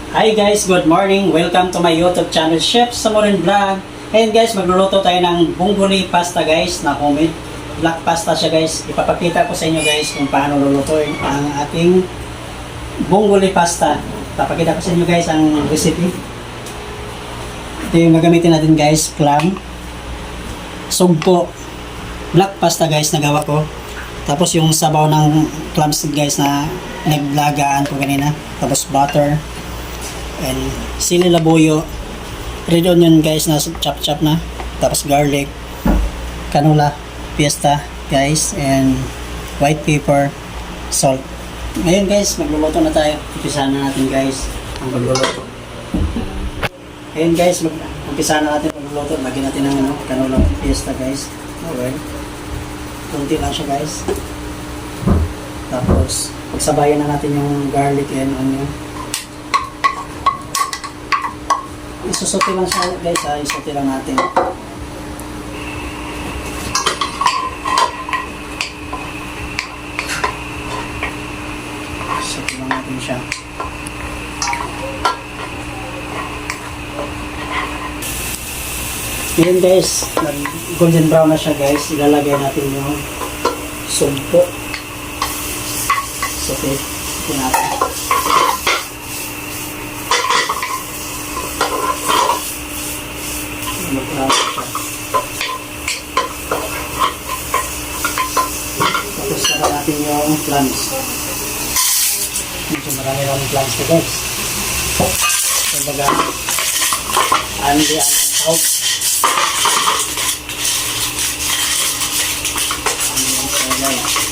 Hi guys, good morning. Welcome to my YouTube channel, Chef Samurin Vlog. And guys, magluluto tayo ng bungguli pasta guys na homemade. Black pasta siya guys. Ipapakita ko sa inyo guys kung paano lulutuin ang ating bungguli pasta. Papakita ko sa inyo guys ang recipe. Ito yung gagamitin natin guys, clam, sugpo, black pasta guys na gawa ko. Tapos yung sabaw ng clams guys na naglagaan ko kanina. Tapos butter. And sili labuyo, red onion guys na chop na, tapos garlic, canola, fiesta guys, and white pepper, salt. Ngayon guys, magluluto na tayo. Umpisahan na natin guys ang pagluluto. Ngayon guys, umpisahan na natin magluluto. Lagyan natin ng canola, fiesta guys. Alright. Kunti lang siya guys. Tapos pagsabayan na natin yung garlic and onion. Isusuti lang siya guys ha, isusuti lang natin. Isusuti lang natin siya. Ngayon guys, golden brown na siya guys, ilalagay natin yung sumpo. Isusuti natin. Tapos saka natin yung clams. Medyo marami lang yung clams na guys. Kumbaga andi ang tawag. Andi ang tawag.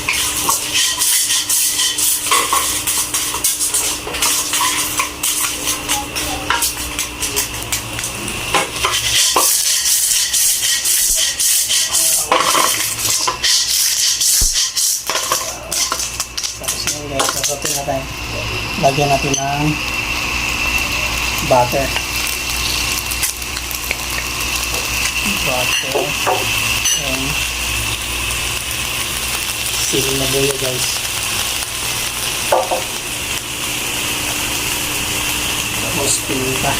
Sasatin natin. Lagyan natin ng butter. And sili na buyo guys. Tapos pininta.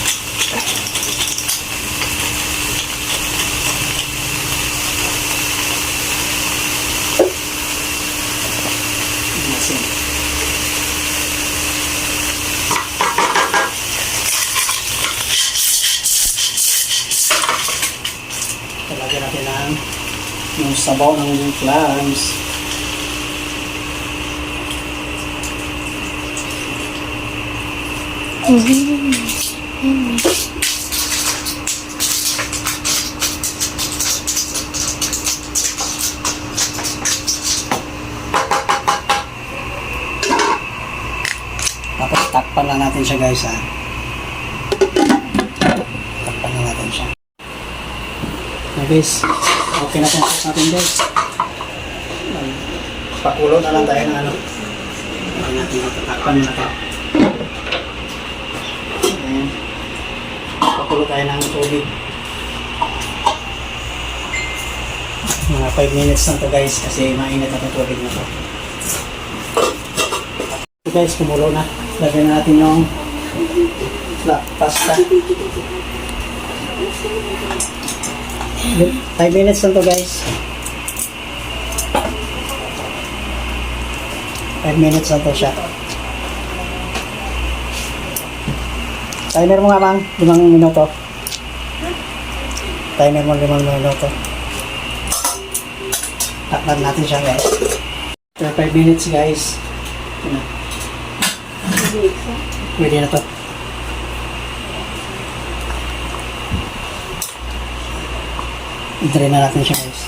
Masin. Lagyan natin ng yung sabaw ng clams. Tapos takpan lang natin siya guys ha. Takpan lang natin siya. Guys, okay na itong sauce natin guys. Pakulo na lang tayo ng ano. Hindi natin matatakpan na ito. Ayan. Pakulo tayo ng tubig. Mga 5 minutes lang ito guys kasi mainit na itong tubig na ito. So guys, kumulo na. Lagyan na natin yung pasta. 5 minutes lang to guys. 5 minutes lang to siya. Timer mo nga mang 5 minuto. Timer mo 5 minuto. Takpan natin siya guys. After 5 minutes guys. Pwede na to. I-drain na natin siya guys.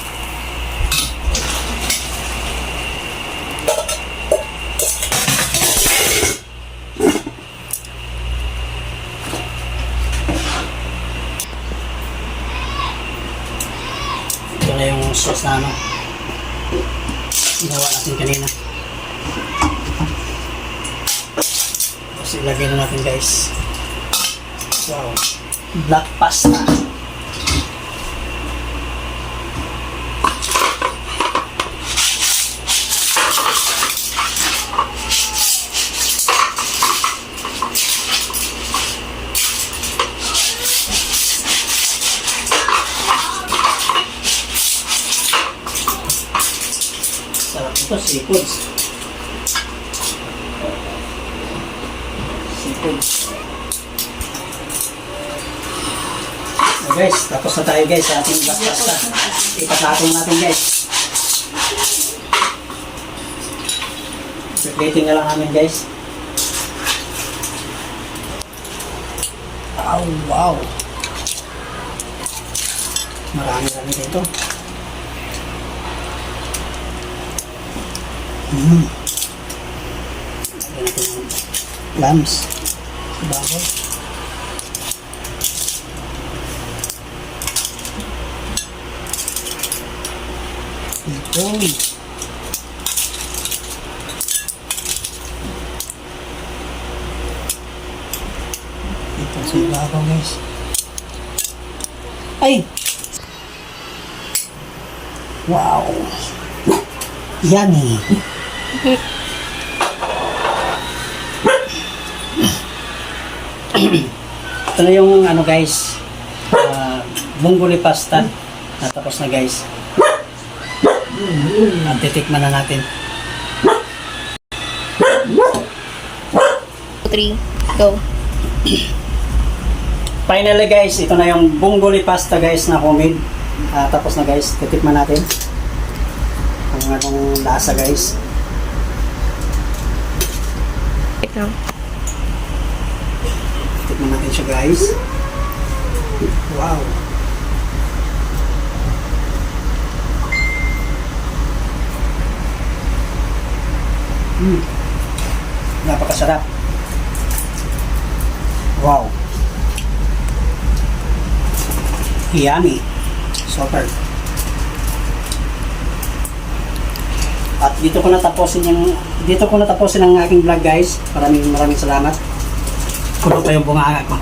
Ito na yung sauce na ano ginawa natin kanina. Tapos ilagay na natin guys. Wow, black pasta. to? Seafoods. Seafoods. So guys, tapos na tayo guys sa ating black pasta. Ipatlatong natin guys. Plating na lang namin guys. Oh, wow. Marami dito. Lagyan natin ng clams sa bago. Ito. Ito sa bago guys. Ay! Wow! Yummy! Ito na yung ano guys, bonggoli pasta. Natapos na guys. At titikman na natin. 3, go. Finally guys, ito na yung bonggoli pasta guys na homemade. Tapos na guys, titikman natin ang anong lasa guys. Ikaw. Tikman natin siya guys. Wow. Napakasarap. Wow. Yummy. Super. At dito ko natapusin ang aking vlog guys. Maraming salamat. Kulot pa yung bunganga ko.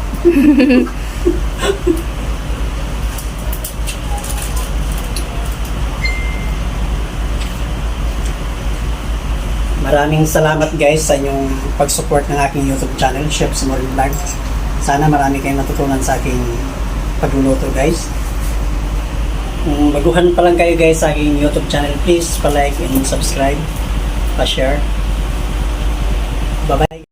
Maraming salamat guys sa inyong pag-support ng aking YouTube channel, Chef Samuel Vlog. Sana marami kayong natutunan sa aking pagluluto guys. Kung baguhan pa lang kayo guys sa aking YouTube channel, please pa-like and subscribe, pa-share. Bye-bye.